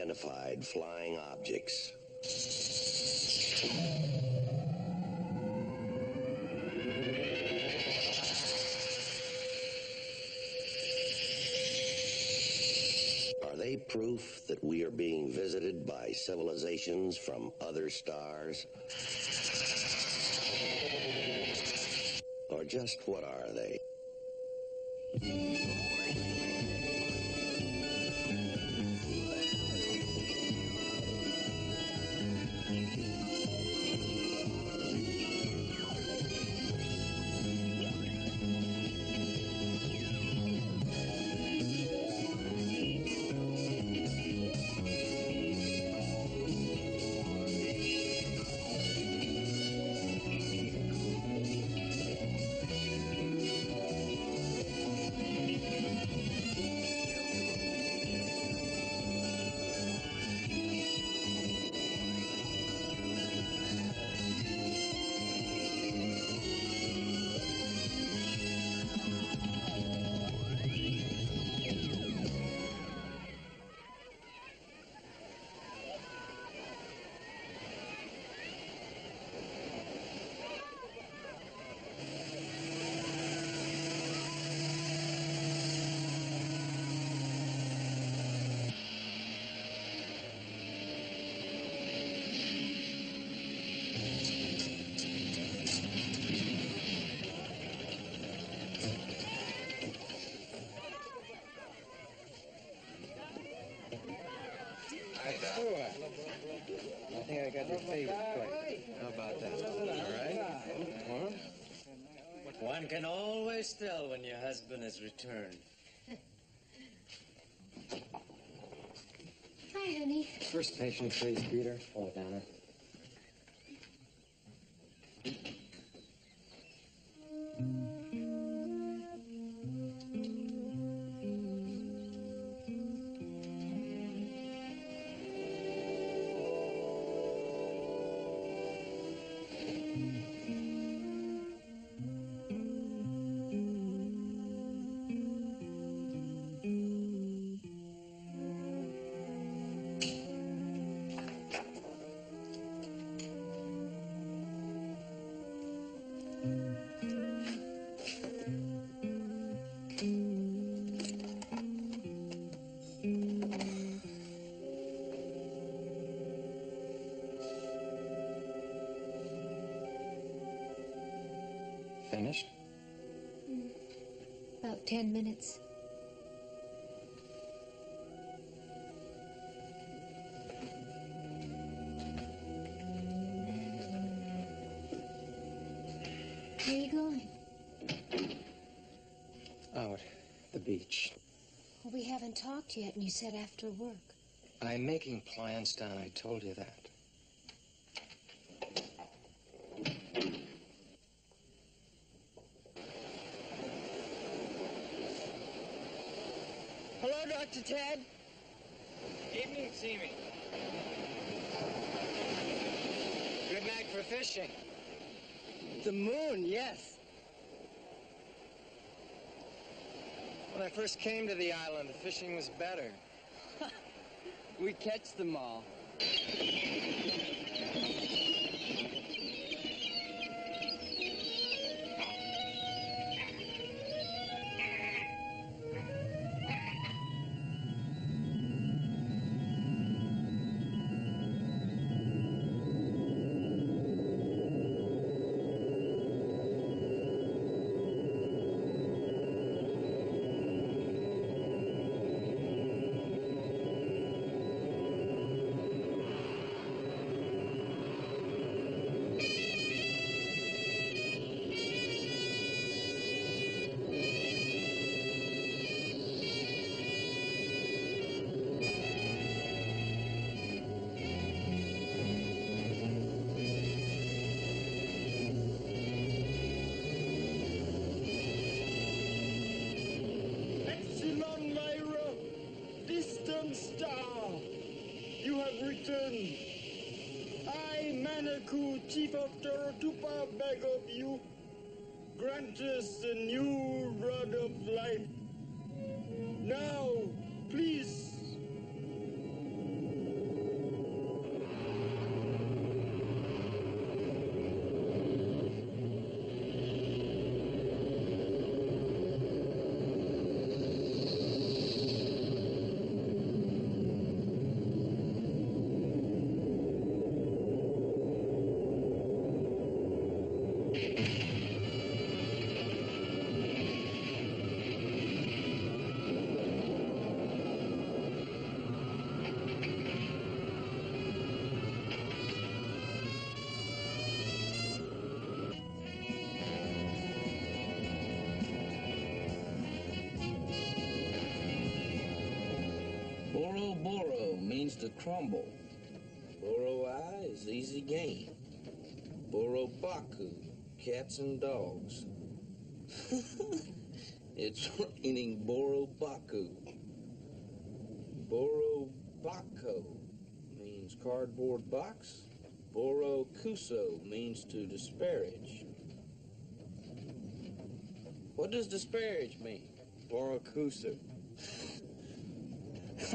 unidentified flying objects. Are they proof that we are being visited by civilizations from other stars? Or just what are they? I think I got your favorite plate. How about that? All right? Huh? One can always tell when your husband has returned. Hi, honey. First patient, please, Peter. Oh, Donna. Finished? About 10 minutes. Where are you going? Out. The beach. Well, we haven't talked yet, and you said after work. I'm making plans, Don. I told you that. Hello, Dr. Ted. Evening, Seamy. Good night for fishing. The moon, yes. When I first came to the island, the fishing was better. We catch them all. returned. I, Manaku, chief of Torotupa, beg of you, grant us a new rod of life. Now, please, Boro Boro means to crumble. Boro-I is easy game. Boro Baku, cats and dogs. It's raining Boro Baku. Boro Bako means cardboard box. Boro Kuso means to disparage. What does disparage mean? Boro Kusu.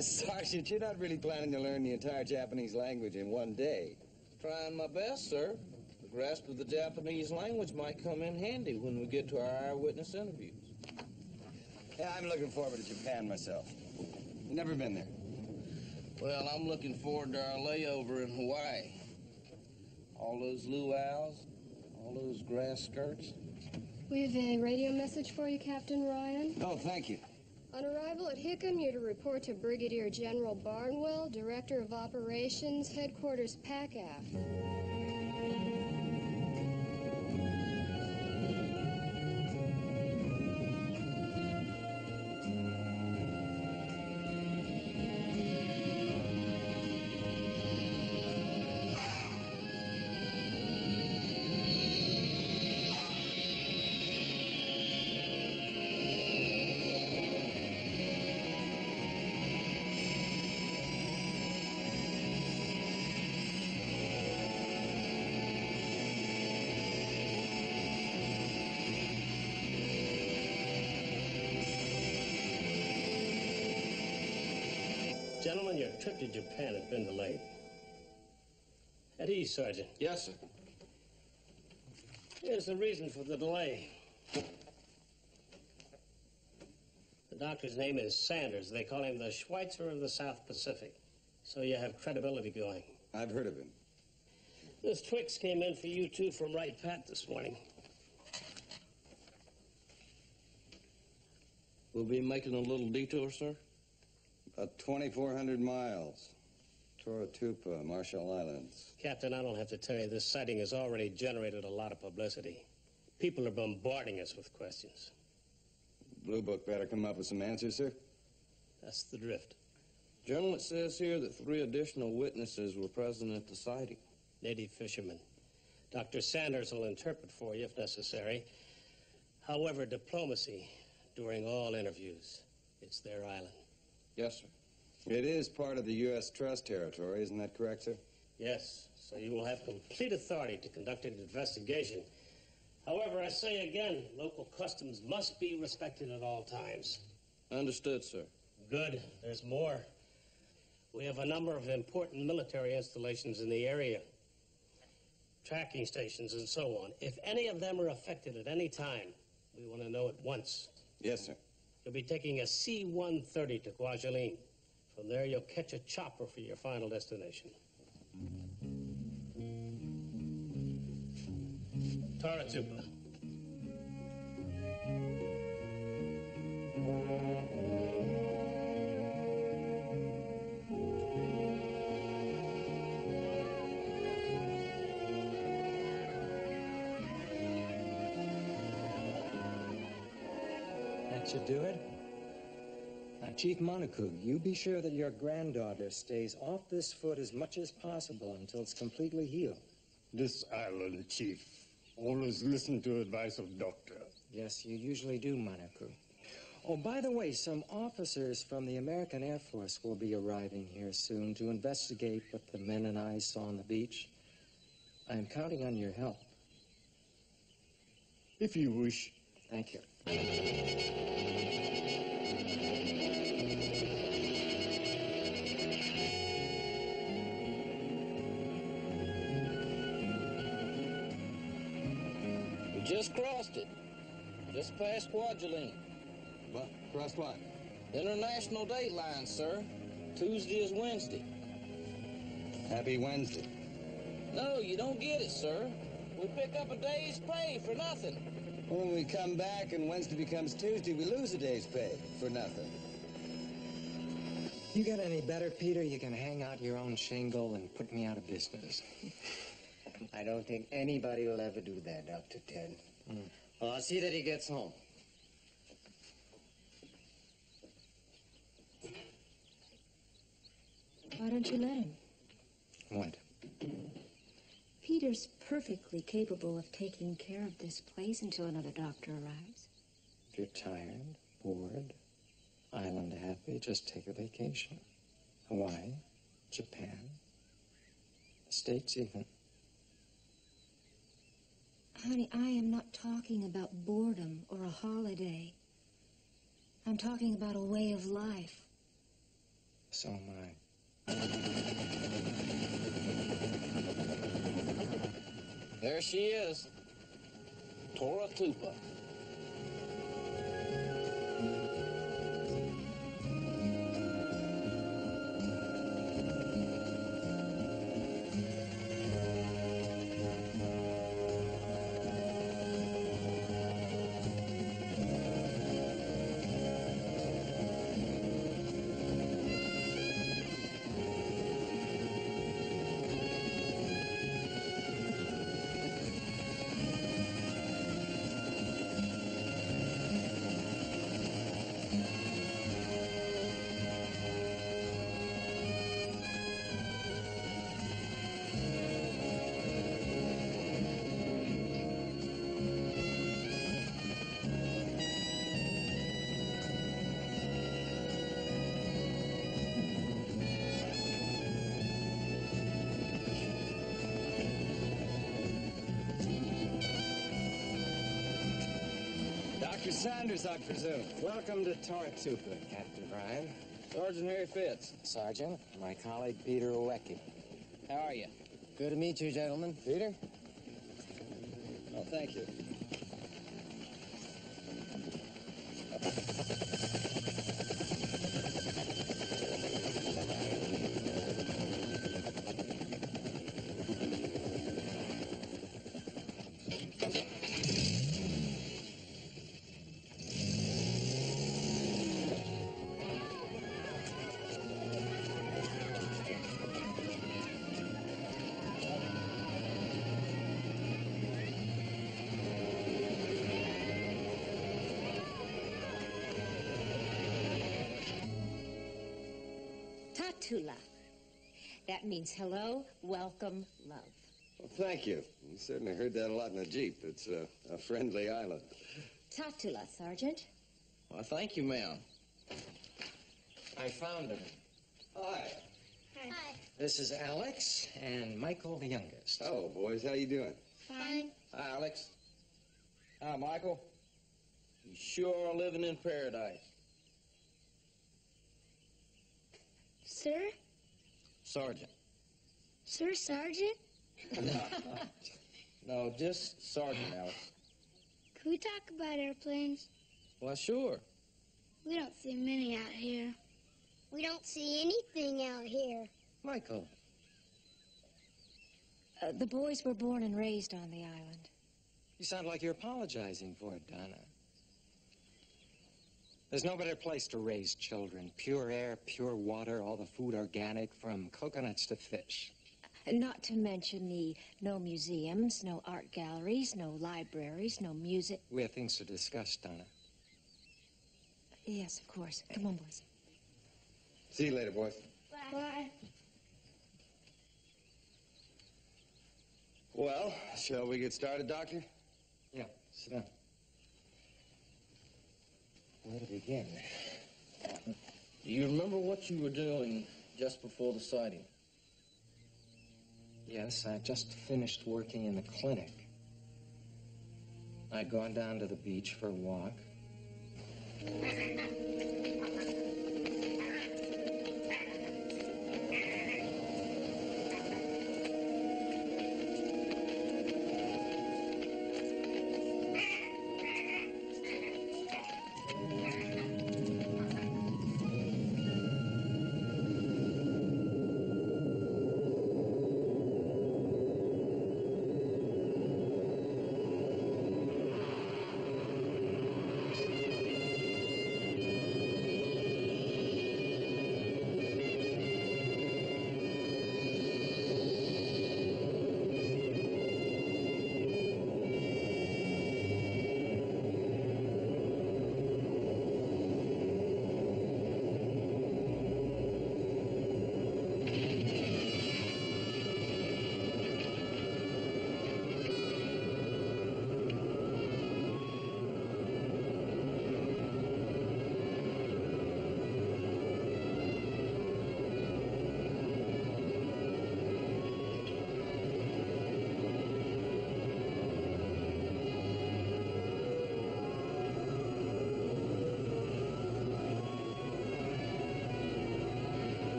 Sergeant, you're not really planning to learn the entire Japanese language in one day. Trying my best, sir. The grasp of the Japanese language might come in handy when we get to our eyewitness interviews. Yeah, I'm looking forward to Japan myself. Never been there. Well, I'm looking forward to our layover in Hawaii. All those luau's, all those grass skirts. We have a radio message for you, Captain Ryan. Oh, thank you. On arrival at Hickam, you're to report to Brigadier General Barnwell, Director of Operations, Headquarters PACAF. Gentlemen, your trip to Japan has been delayed. At ease, Sergeant. Yes, sir. Here's the reason for the delay. The doctor's name is Sanders. They call him the Schweitzer of the South Pacific. So you have credibility going. I've heard of him. This Twix came in for you two from Wright Pat this morning. We'll be making a little detour, sir. About 2,400 miles. Toratupa, Marshall Islands. Captain, I don't have to tell you, this sighting has already generated a lot of publicity. People are bombarding us with questions. Blue Book better come up with some answers, sir. That's the drift. General, it says here that 3 additional witnesses were present at the sighting. Native fishermen. Dr. Sanders will interpret for you if necessary. However, diplomacy during all interviews. It's their island. Yes, sir. It is part of the U.S. Trust Territory, isn't that correct, sir? Yes, so you will have complete authority to conduct an investigation. However, I say again, local customs must be respected at all times. Understood, sir. Good. There's more. We have a number of important military installations in the area. Tracking stations and so on. If any of them are affected at any time, we want to know at once. Yes, sir. You'll be taking a C-130 to Kwajalein. From there, you'll catch a chopper for your final destination. Toratupa. That should do it. Now, Chief Montague, you be sure that your granddaughter stays off this foot as much as possible until it's completely healed. This island, Chief. Always listen to advice of doctor. Yes, you usually do, Montague. Oh, by the way, some officers from the American Air Force will be arriving here soon to investigate what the men and I saw on the beach. I'm counting on your help. If you wish. Thank you. We just crossed it. Just past Kwajalein. What? Crossed what? International date line, sir. Tuesday is Wednesday. Happy Wednesday. No, you don't get it, sir. We pick up a day's pay for nothing. When we come back and Wednesday becomes Tuesday, we lose a day's pay for nothing. You got any better, Peter? You can hang out your own shingle and put me out of business. I don't think anybody will ever do that, Dr. Ted. Well, I'll see that he gets home. don't you let him? What? Peter's perfectly capable of taking care of this place until another doctor arrives. If you're tired, bored, island happy, just take a vacation. Hawaii, Japan, the States even. Honey, I am not talking about boredom or a holiday. I'm talking about a way of life. So am I. There she is, Tora Tupa. Dr. Sanders, I presume. Welcome to Tortuga, Captain Brian. Sergeant Harry Fitz. Sergeant, my colleague Peter Owecki. How are you? Good to meet you, gentlemen. Peter? Oh, thank you. Tatula. That means hello, welcome, love. Well, thank you. You certainly heard that a lot in the Jeep. It's a friendly island. Tatula, Sergeant. Well, thank you, ma'am. I found him. Hi. Hi. This is Alex and Michael, the youngest. Hello, boys. How you doing? Fine. Hi, Alex. Hi, Michael. You sure are living in paradise. Sir? Sergeant. Sir Sergeant? No, just Sergeant, Alex. Can we talk about airplanes? Well, sure. We don't see many out here. We don't see anything out here. Michael. The boys were born and raised on the island. You sound like you're apologizing for it, Donna. There's no better place to raise children. Pure air, pure water, all the food organic, from coconuts to fish. Not to mention the no museums, no art galleries, no libraries, no music. We have things to discuss, Donna. Yes, of course. Come on, boys. See you later, boys. Bye. Well, shall we get started, Doctor? Yeah, sit down. Where to begin? Do you remember what you were doing just before the sighting? Yes, I just finished working in the clinic. I'd gone down to the beach for a walk.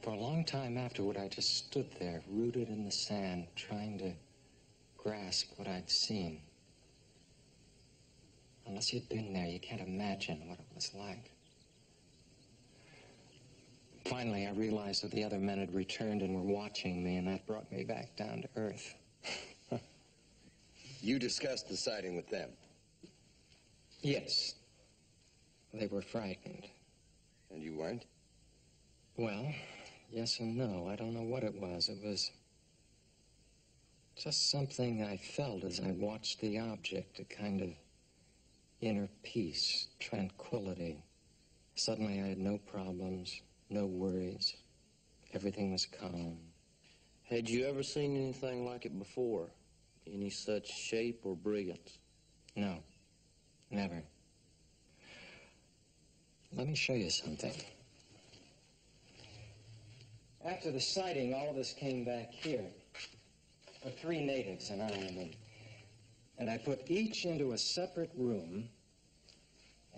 For a long time afterward, I just stood there, rooted in the sand, trying to grasp what I'd seen. Unless you'd been there, you can't imagine what it was like. Finally, I realized that the other men had returned and were watching me, and that brought me back down to earth. You discussed the sighting with them? Yes. They were frightened. And you weren't? Well, yes and no. I don't know what it was. It was just something I felt as I watched the object, a kind of inner peace, tranquility. Suddenly I had no problems, no worries. Everything was calm. Had you ever seen anything like it before? Any such shape or brilliance? No, never. Let me show you something. After the sighting, all of us came back here. The 3 natives and I, and I put each into a separate room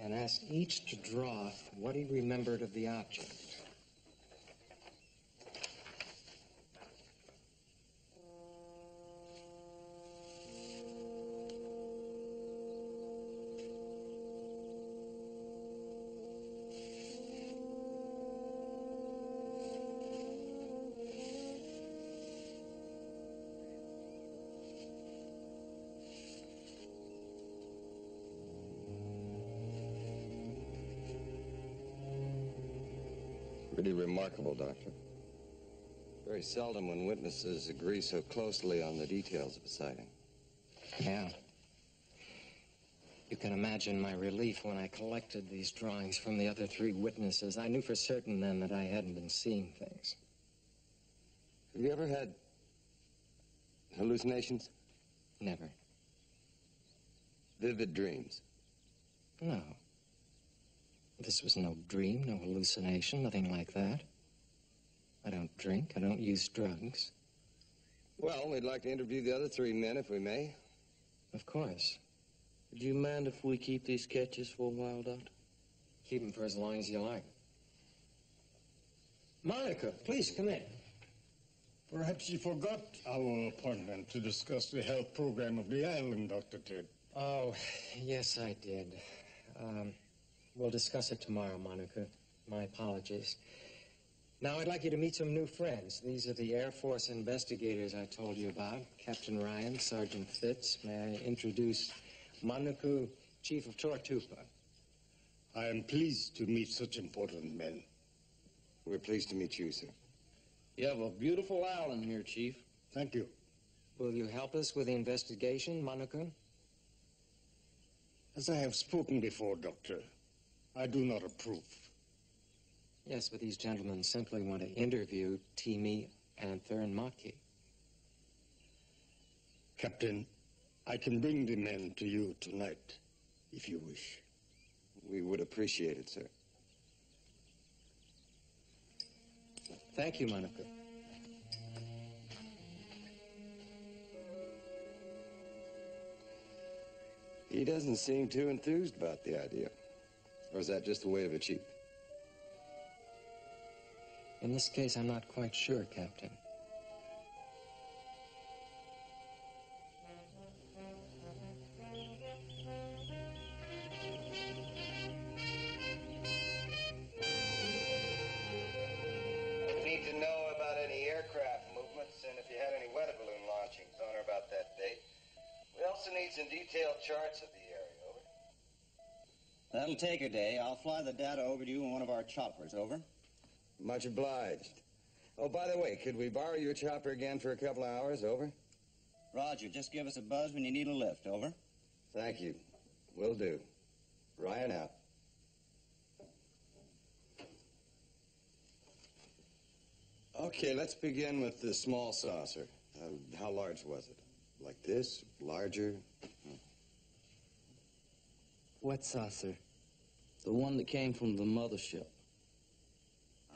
and asked each to draw what he remembered of the object. Pretty remarkable, Doctor. Very seldom when witnesses agree so closely on the details of a sighting. Yeah. You can imagine my relief when I collected these drawings from the other 3 witnesses. I knew for certain then that I hadn't been seeing things. Have you ever had hallucinations? Never. Vivid dreams? No. This was no dream, no hallucination, nothing like that. I don't drink, I don't use drugs. Well, we'd like to interview the other 3 men, if we may. Of course. Would you mind if we keep these sketches for a while, Doctor? Keep them for as long as you like. Monica, please come in. Perhaps you forgot our appointment to discuss the health program of the island, Dr. Ted. Oh, yes, I did. We'll discuss it tomorrow, Monica. My apologies. Now, I'd like you to meet some new friends. These are the Air Force investigators I told you about. Captain Ryan, Sergeant Fitz. May I introduce Manaku, Chief of Tortupa. I am pleased to meet such important men. We're pleased to meet you, sir. You have a beautiful island here, Chief. Thank you. Will you help us with the investigation, Manaku? As I have spoken before, Doctor, I do not approve. Yes, but these gentlemen simply want to interview Timi, Anther, and Maki. Captain, I can bring the men to you tonight, if you wish. We would appreciate it, sir. Thank you, Monica. He doesn't seem too enthused about the idea. Or is that just the way of a chief? In this case, I'm not quite sure, Captain. We need to know about any aircraft movements and if you had any weather balloon launchings on or about that date. We also need some detailed charts of the area, over. That'll take a day. I'll fly the data over to you in one of our choppers, over. Much obliged. Oh, by the way, could we borrow your chopper again for a couple of hours, over? Roger, just give us a buzz when you need a lift, over. Thank you. Will do. Ryan out. Okay, let's begin with the small saucer. How large was it? Like this? Larger? What saucer? The one that came from the mothership.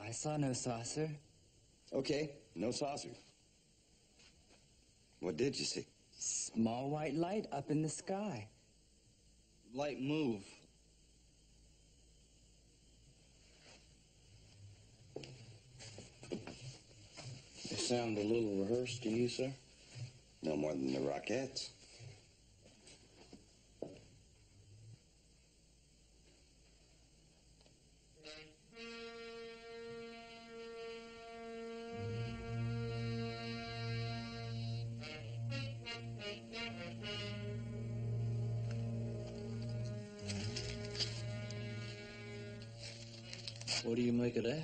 I saw no saucer. Okay, no saucer. What did you see? Small white light up in the sky. Light move. sound a little rehearsed to you, sir? No more than the Rockettes. What do you make of that?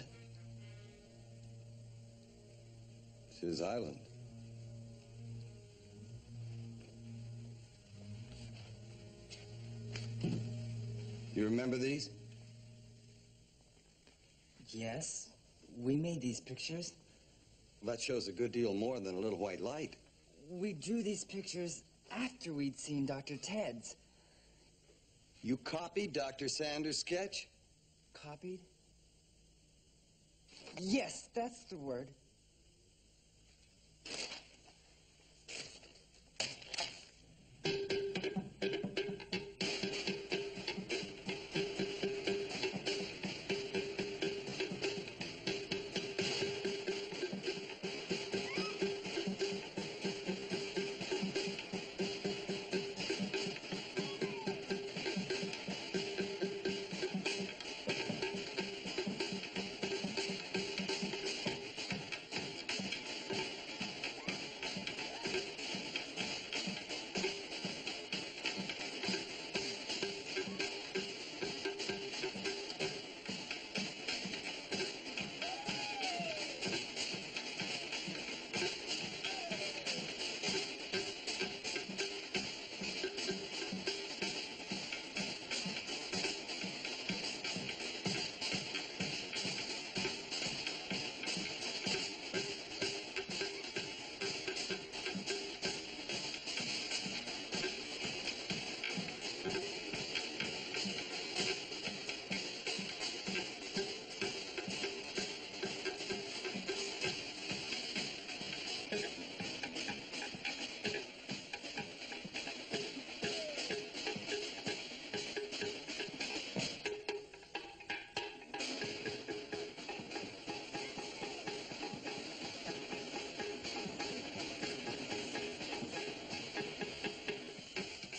It's his island. You remember these? Yes, we made these pictures. Well, that shows a good deal more than a little white light. We drew these pictures after we'd seen Dr. Ted's. You copied Dr. Sanders' sketch? Copied? Yes, that's the word.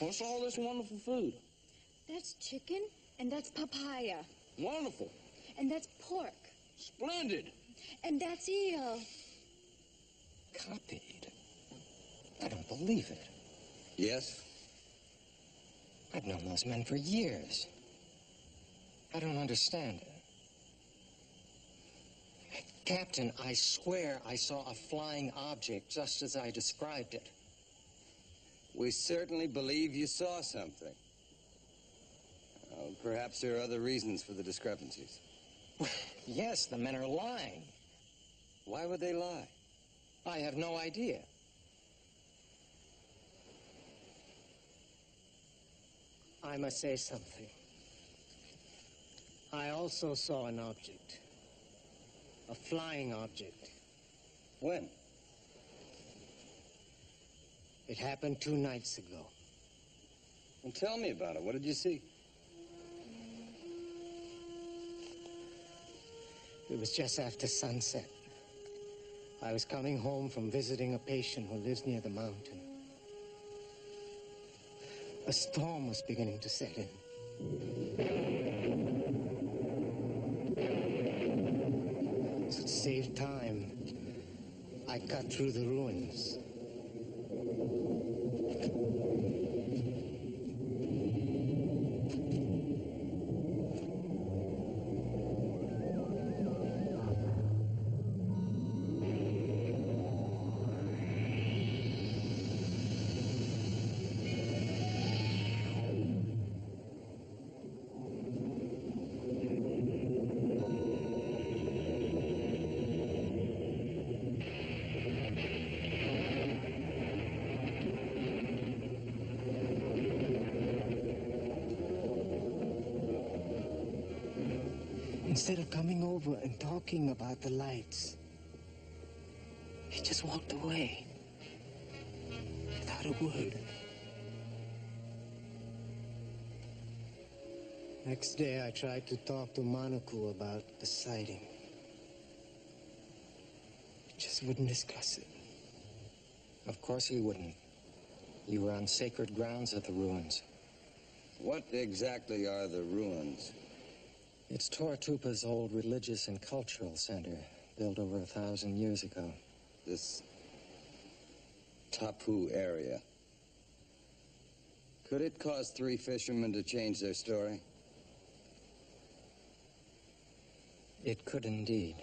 What's all this wonderful food? That's chicken, and that's papaya. Wonderful. And that's pork. Splendid. And that's eel. Copied? I don't believe it. Yes? I've known those men for years. I don't understand it. Captain, I swear I saw a flying object just as I described it. We certainly believe you saw something. Perhaps there are other reasons for the discrepancies. Yes, the men are lying. Why would they lie? I have no idea. I must say something. I also saw an object. A flying object. When? It happened 2 nights ago. Well, tell me about it. What did you see? It was just after sunset. I was coming home from visiting a patient who lives near the mountain. A storm was beginning to set in. So to save time, I cut through the ruins. Instead of coming over and talking about the lights, he just walked away without a word. Next day, I tried to talk to Monaco about the sighting. just wouldn't discuss it. Of course we wouldn't. You were on sacred grounds at the ruins. What exactly are the ruins? It's Tortupa's old religious and cultural center, built over 1,000 years ago. This Tapu area. Could it cause 3 fishermen to change their story? It could indeed.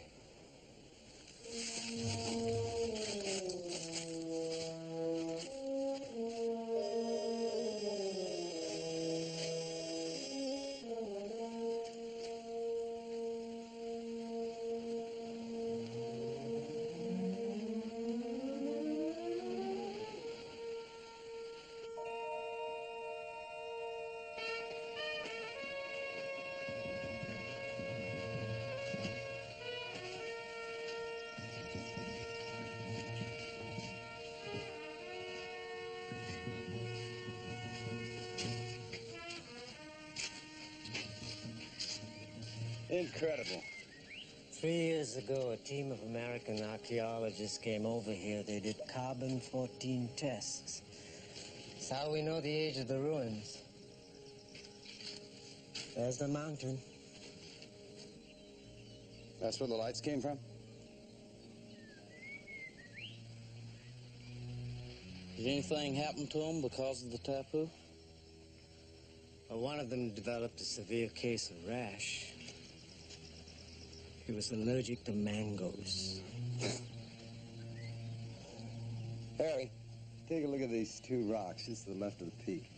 Incredible. 3 years ago, a team of American archaeologists came over here. They did carbon-14 tests. That's how we know the age of the ruins. There's the mountain. That's where the lights came from? Did anything happen to them because of the tapu? Well, one of them developed a severe case of rash. He was allergic to mangoes. Harry, take a look at these 2 rocks just to the left of the peak.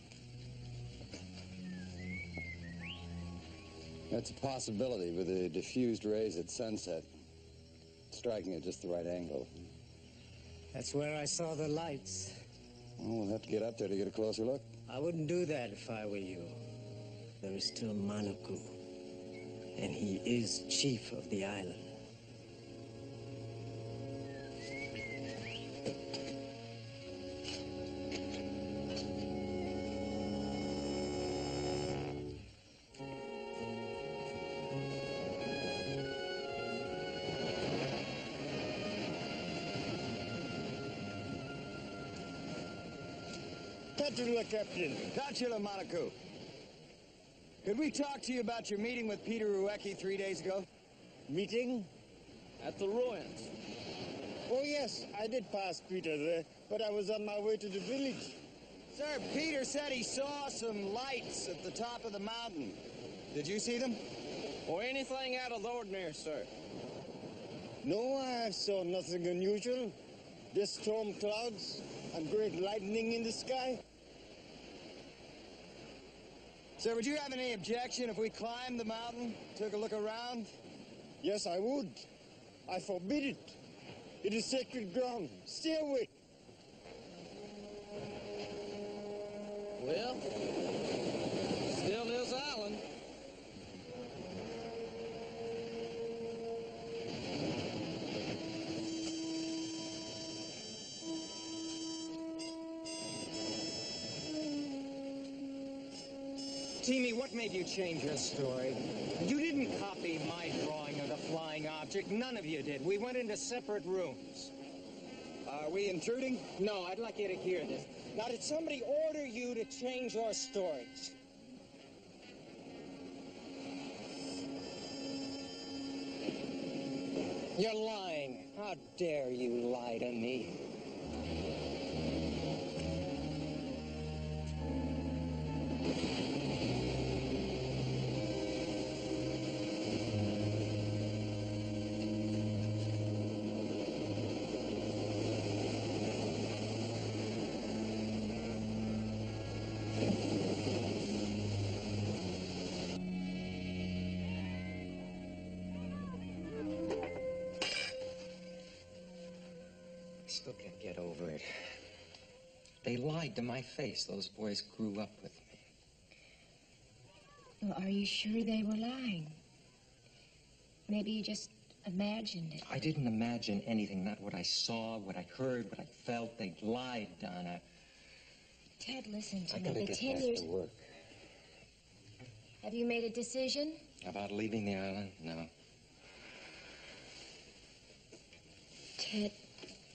That's a possibility with the diffused rays at sunset, striking at just the right angle. That's where I saw the lights. Well, we'll have to get up there to get a closer look. I wouldn't do that if I were you. There is still Manaku, and he is chief of the island. Tantula, Captain. Tantula, Manaku. Could we talk to you about your meeting with Peter Ruecki 3 days ago? Meeting? At the ruins. Oh, yes, I did pass Peter there, but I was on my way to the village. Sir, Peter said he saw some lights at the top of the mountain. Did you see them? Or anything out of the ordinary, sir? No, I saw nothing unusual. Just storm clouds and great lightning in the sky. Sir, would you have any objection if we climbed the mountain, took a look around? Yes, I would. I forbid it. It is sacred ground. Stay away. Well, still his island. Teamy, what made you change your story? You didn't copy my drawing of the flying object. None of you did. We went into separate rooms. Are we intruding? No, I'd like you to hear this. Now, did somebody order you to change your stories? You're lying. How dare you lie to me? Still can't get over it. They lied to my face. Those boys grew up with me. Well, are you sure they were lying? Maybe you just imagined it. I didn't imagine anything. Not what I saw, what I heard, what I felt. They lied, Donna. Ted, listen to I me. gotta The get 10 back years. to work. Have you made a decision? About leaving the island? No. Ted,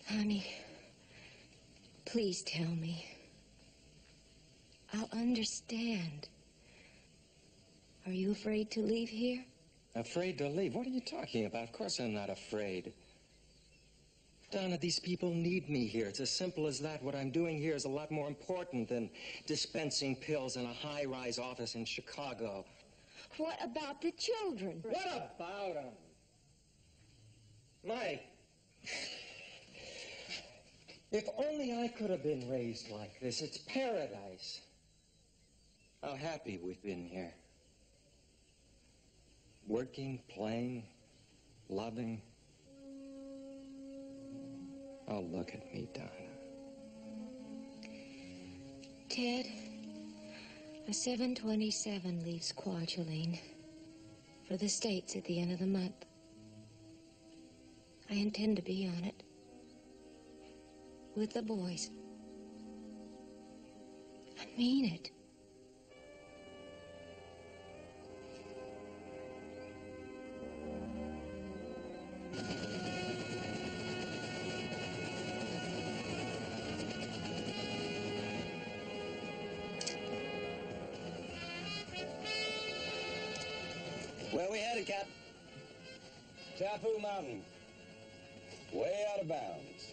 honey, please tell me. I'll understand. Are you afraid to leave here? Afraid to leave? What are you talking about? Of course I'm not afraid. Donna, these people need me here. It's as simple as that. What I'm doing here is a lot more important than dispensing pills in a high-rise office in Chicago. What about the children? What about them? Mike, if only I could have been raised like this. It's paradise. How happy we've been here. Working, playing, loving. Oh, look at me, Donna. Ted, a 727 leaves Kwajalein for the States at the end of the month. I intend to be on it with the boys. I mean it. Where we headed, Cap? Tapu Mountain. Way out of bounds.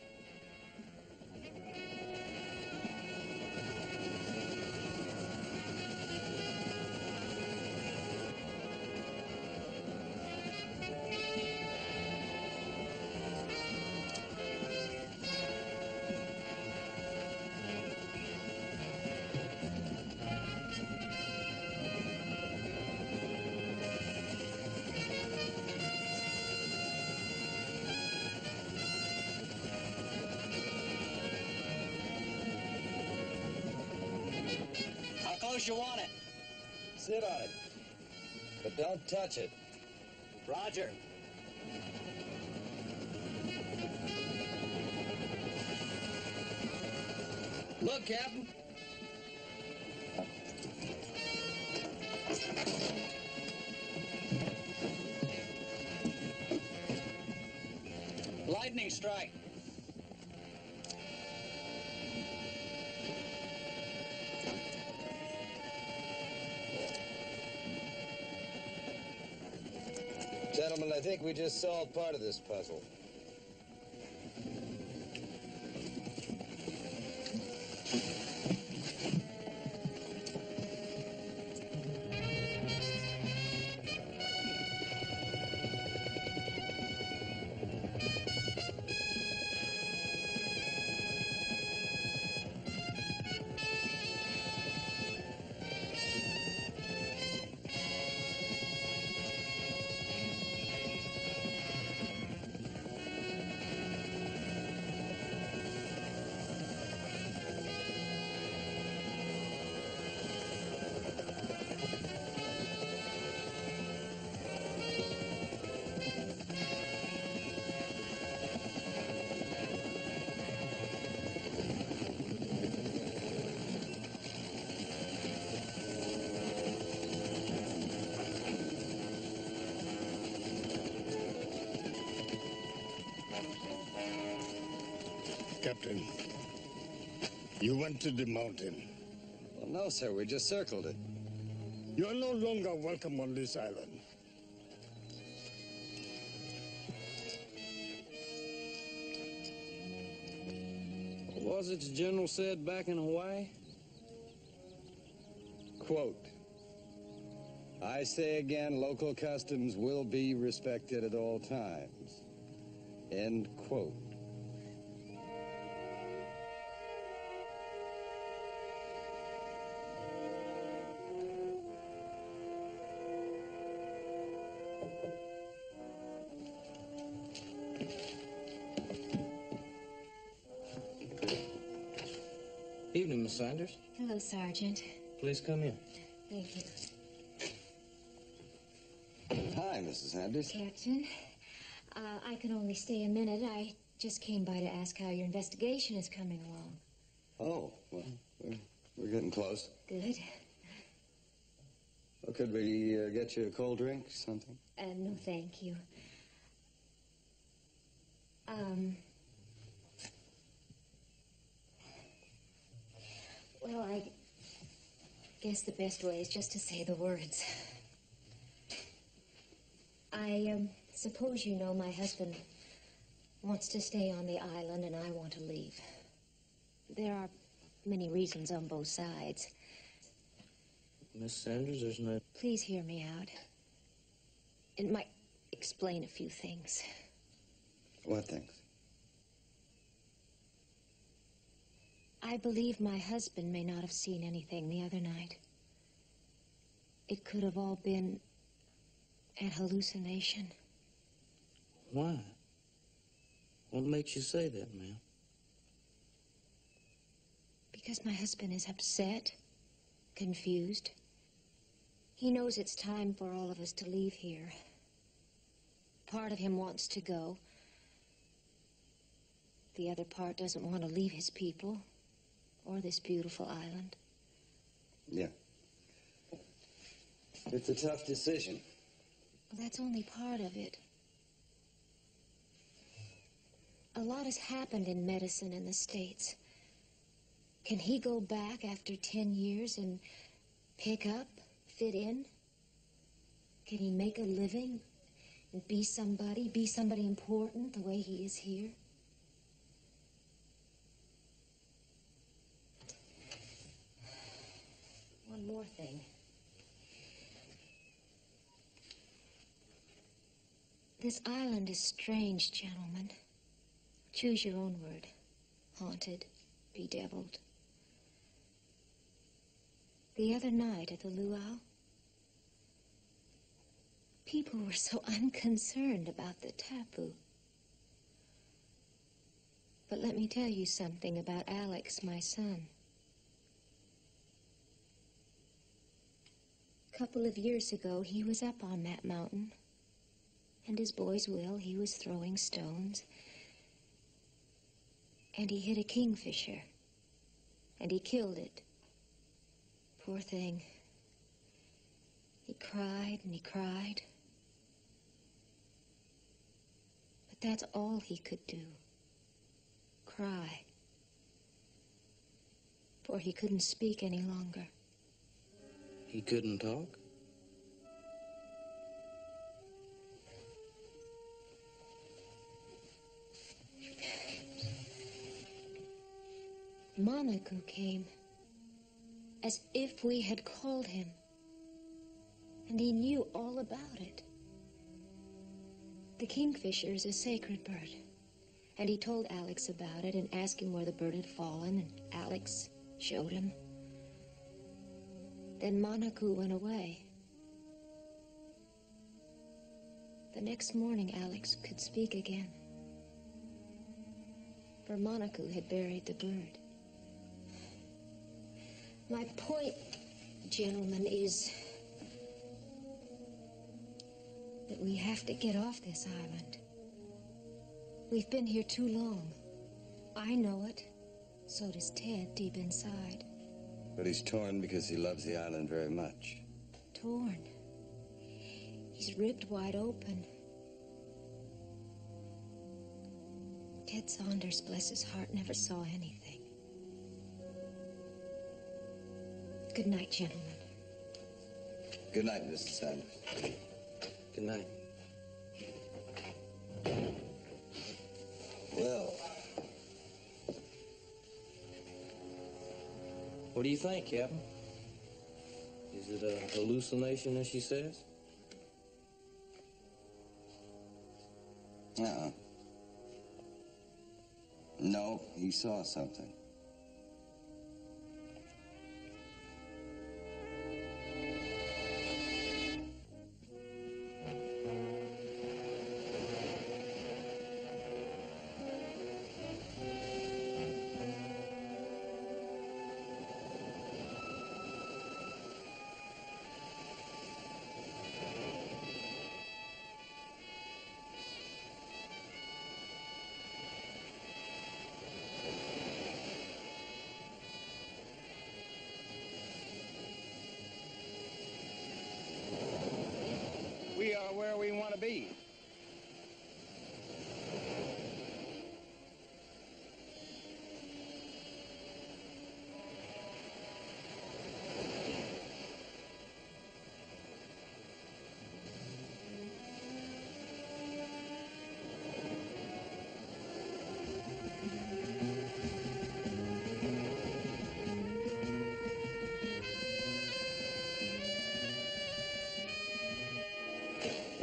How close you want it? Sit on it. But don't touch it. Roger. Look, Captain. Lightning strike. Gentlemen, I think we just solved part of this puzzle. Captain, you went to the mountain. Well, no, sir. We just circled it. You are no longer welcome on this island. What was it the General said back in Hawaii? Quote, I say again, local customs will be respected at all times. End quote. Evening, Miss Sanders. Hello, Sergeant. Please come in. Thank you. Hi, Mrs. Sanders. Captain, I can only stay a minute. I just came by to ask how your investigation is coming along. Oh, well, we're getting close. Good. Well, could we get you a cold drink, something? No, thank you. Well, I guess the best way is just to say the words. I suppose you know my husband wants to stay on the island and I want to leave. There are many reasons on both sides. Miss Sanders, there's no... Please hear me out. It might explain a few things. What things? I believe my husband may not have seen anything the other night. It could have all been an hallucination. Why? What makes you say that, ma'am? Because my husband is upset, confused. He knows it's time for all of us to leave here. Part of him wants to go. The other part doesn't want to leave his people or this beautiful island. Yeah. It's a tough decision. Well, that's only part of it. A lot has happened in medicine in the States. Can he go back after 10 years and pick up, fit in? Can he make a living and be somebody important the way he is here? One more thing. This island is strange, gentlemen. Choose your own word. Haunted, bedeviled. The other night at the luau, people were so unconcerned about the taboo. But let me tell you something about Alex, my son. A couple of years ago, he was up on that mountain. And as boys will, he was throwing stones. And he hit a kingfisher. And he killed it. Poor thing. He cried and he cried. But that's all he could do. Cry. For he couldn't speak any longer. He couldn't talk? Monaco came, as if we had called him, and he knew all about it. The kingfisher is a sacred bird, and he told Alex about it and asked him where the bird had fallen, and Alex showed him. Then Monaco went away. The next morning, Alex could speak again, for Monaco had buried the bird. My point, gentlemen, is that we have to get off this island. We've been here too long. I know it. So does Ted deep inside. But he's torn because he loves the island very much. Torn. He's ripped wide open. Ted Saunders, bless his heart, never saw anything. Good night, gentlemen. Good night, Mr. Sanders. Good night. Well, what do you think, Captain? Is it a hallucination, as she says? No, he saw something.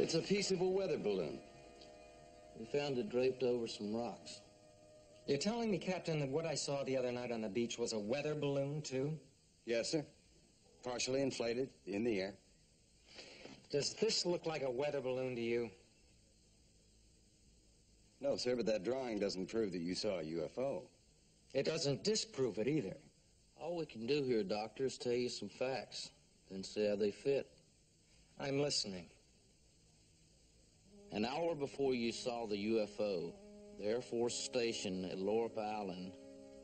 It's a piece of a weather balloon. We found it draped over some rocks. You're telling me, Captain, that what I saw the other night on the beach was a weather balloon, too? Yes, sir. Partially inflated, in the air. Does this look like a weather balloon to you? No, sir, but that drawing doesn't prove that you saw a UFO. It doesn't disprove it either. All we can do here, Doctor, is tell you some facts, then see how they fit. I'm listening. An hour before you saw the UFO, the Air Force Station at Lorp Island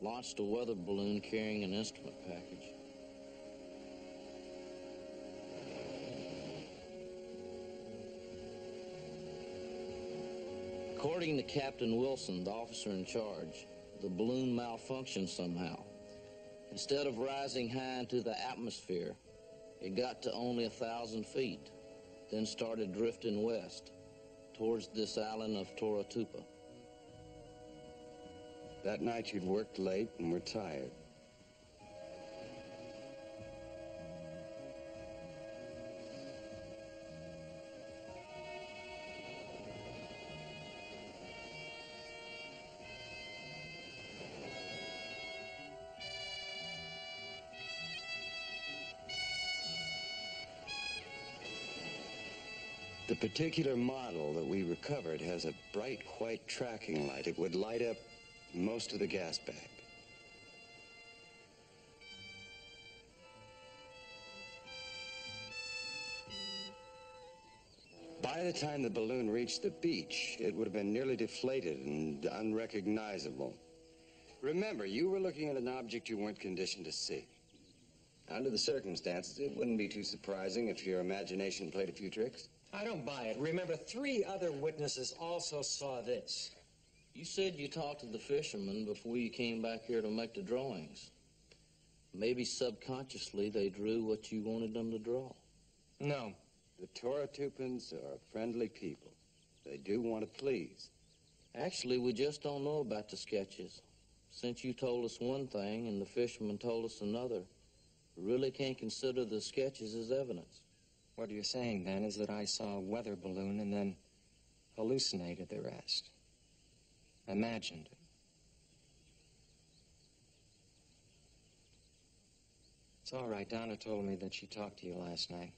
launched a weather balloon carrying an instrument package. According to Captain Wilson, the officer in charge, the balloon malfunctioned somehow. Instead of rising high into the atmosphere, it got to only 1,000 feet, then started drifting west towards this island of Toratupa. That night you'd worked late and were tired. The particular model that we recovered has a bright white tracking light. It would light up most of the gas bag. By the time the balloon reached the beach, it would have been nearly deflated and unrecognizable. Remember, you were looking at an object you weren't conditioned to see. Under the circumstances, it wouldn't be too surprising if your imagination played a few tricks. I don't buy it. Remember, 3 other witnesses also saw this. You said you talked to the fishermen before you came back here to make the drawings. Maybe subconsciously they drew what you wanted them to draw. No. The Toratupans are friendly people. They do want to please. Actually, we just don't know about the sketches. Since you told us one thing and the fishermen told us another, we really can't consider the sketches as evidence. What you're saying, then, is that I saw a weather balloon and then hallucinated the rest. Imagined it. It's all right. Donna told me that she talked to you last night.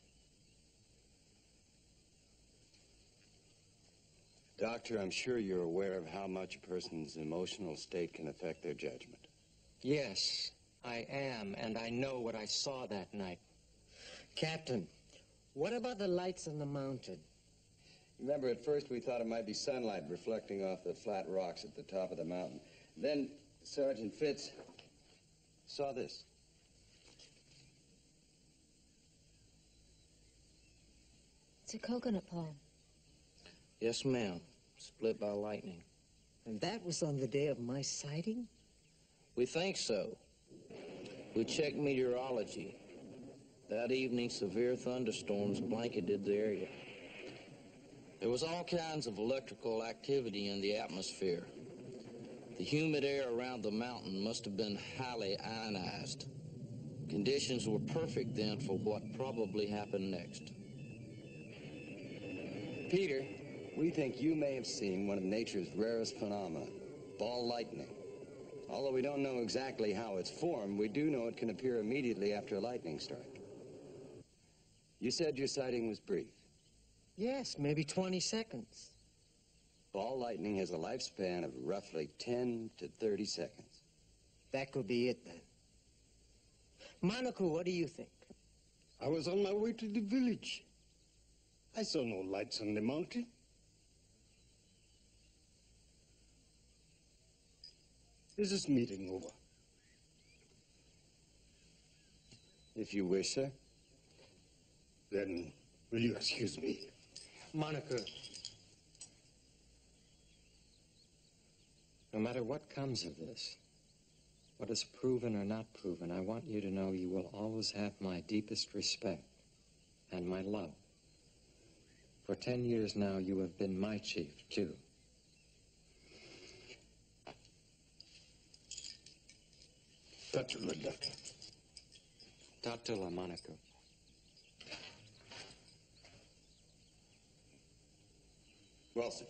Doctor, I'm sure you're aware of how much a person's emotional state can affect their judgment. Yes, I am, and I know what I saw that night. Captain, what about the lights on the mountain? Remember, at first we thought it might be sunlight reflecting off the flat rocks at the top of the mountain. Then Sergeant Fitz saw this. It's a coconut palm. Yes, ma'am. Split by lightning. And that was on the day of my sighting? We think so. We checked meteorology. That evening, severe thunderstorms blanketed the area. There was all kinds of electrical activity in the atmosphere. The humid air around the mountain must have been highly ionized. Conditions were perfect then for what probably happened next. Peter, we think you may have seen one of nature's rarest phenomena, ball lightning. Although we don't know exactly how it's formed, we do know it can appear immediately after a lightning strike. You said your sighting was brief. Yes, maybe 20 seconds. Ball lightning has a lifespan of roughly 10 to 30 seconds. That could be it, then. Monaco, what do you think? I was on my way to the village. I saw no lights on the mountain. Is this meeting over? If you wish, sir. Then, will you excuse me? Monaco. No matter what comes of this, what is proven or not proven, I want you to know you will always have my deepest respect and my love. For 10 years now, you have been my chief, too. Tatula, Doctor. Tatula, Monaco. Wilson,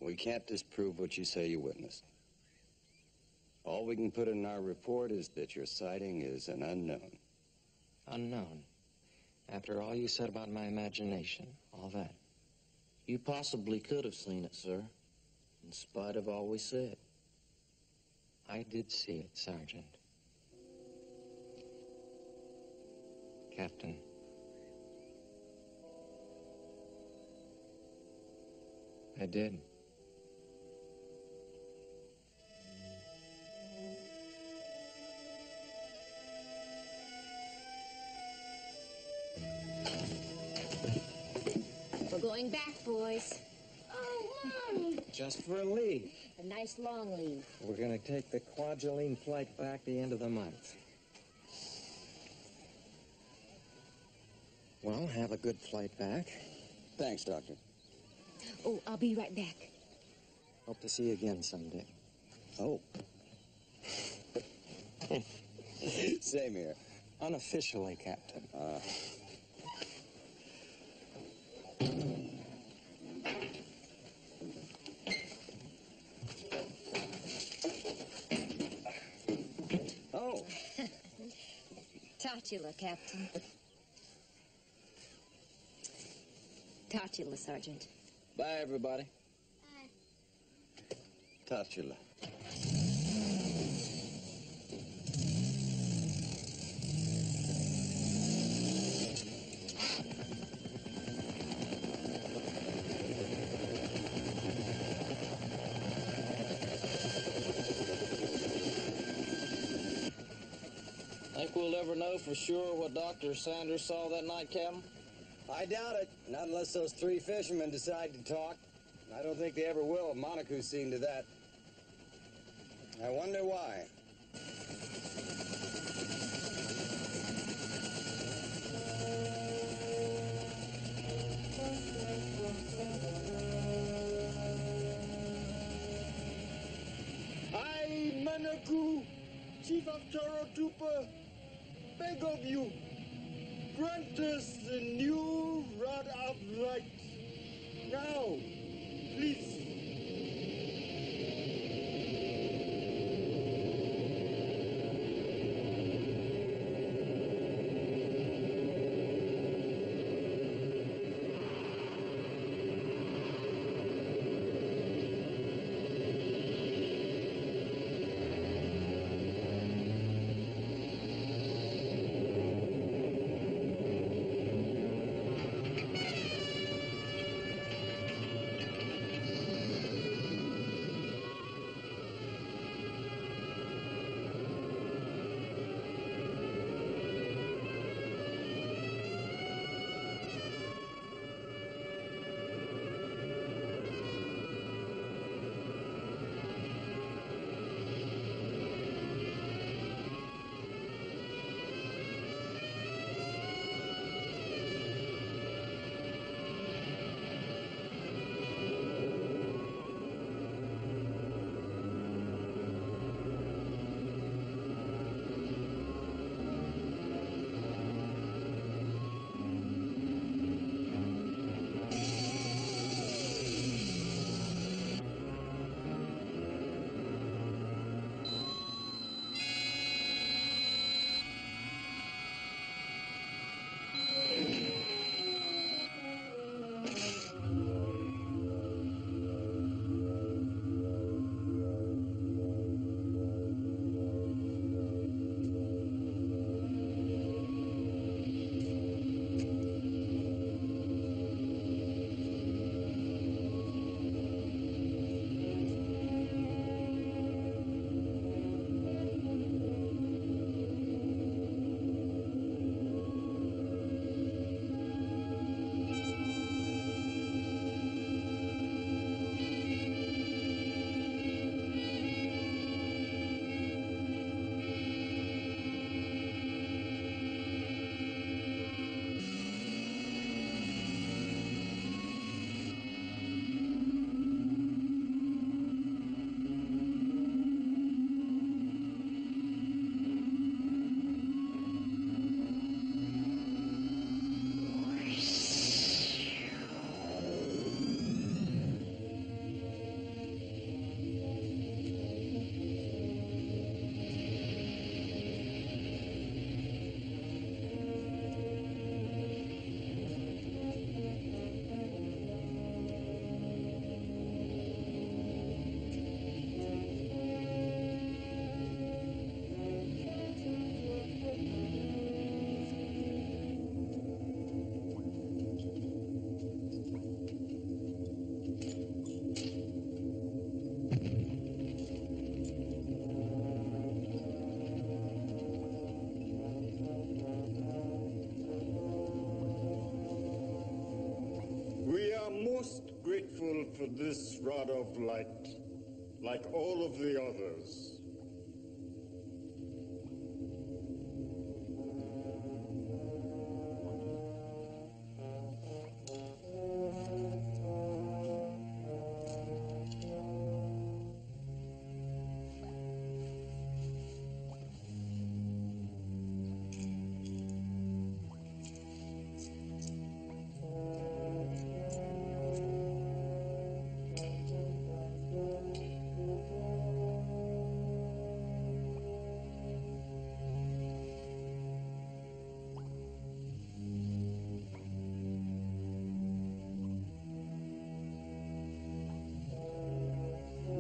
we can't disprove what you say you witnessed. All we can put in our report is that your sighting is an unknown. Unknown? After all you said about my imagination, all that. You possibly could have seen it, sir, in spite of all we said. I did see it, Sergeant. Captain. I did. We're going back, boys. Oh, Mommy. Just for a leave. A nice long leave. We're going to take the Kwajalein flight back the end of the month. Well, have a good flight back. Thanks, Doctor. Oh, I'll be right back. Hope to see you again someday. Oh. Same here. Unofficially, Captain. Oh. Totula, Captain. Totula, Sergeant. Bye, everybody. Totula. Think we'll ever know for sure what Dr. Sanders saw that night, Captain? I doubt it. Not unless those three fishermen decide to talk. I don't think they ever will. Monaco's seen to that. I wonder why. I, Manaku, Chief of Trooper, beg of you, grant us the new rod of light. Now, please. this rod of light, like all of the others.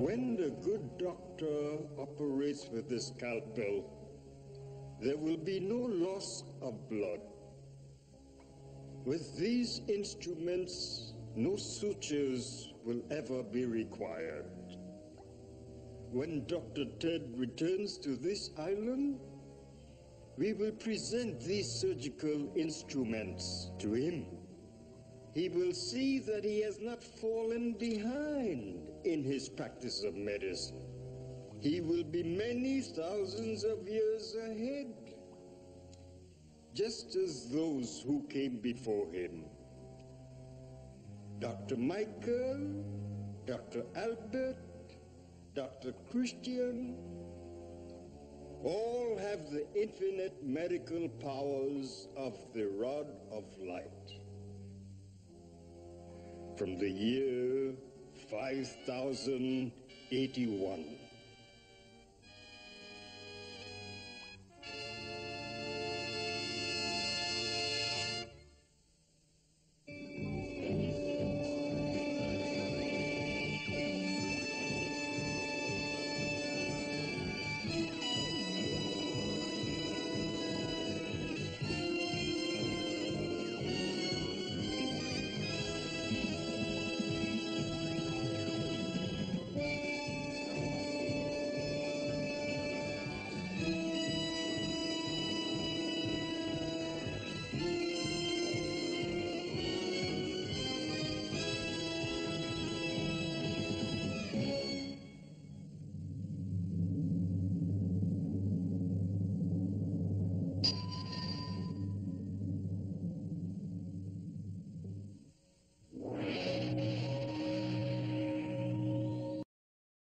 When the good doctor operates with the scalpel, there will be no loss of blood. With these instruments, no sutures will ever be required. When Dr. Ted returns to this island, we will present these surgical instruments to him. He will see that he has not fallen behind in his practice of medicine. He will be many thousands of years ahead, just as those who came before him. Dr. Michael, Dr. Albert, Dr. Christian, all have the infinite medical powers of the rod of light. From the year 5081,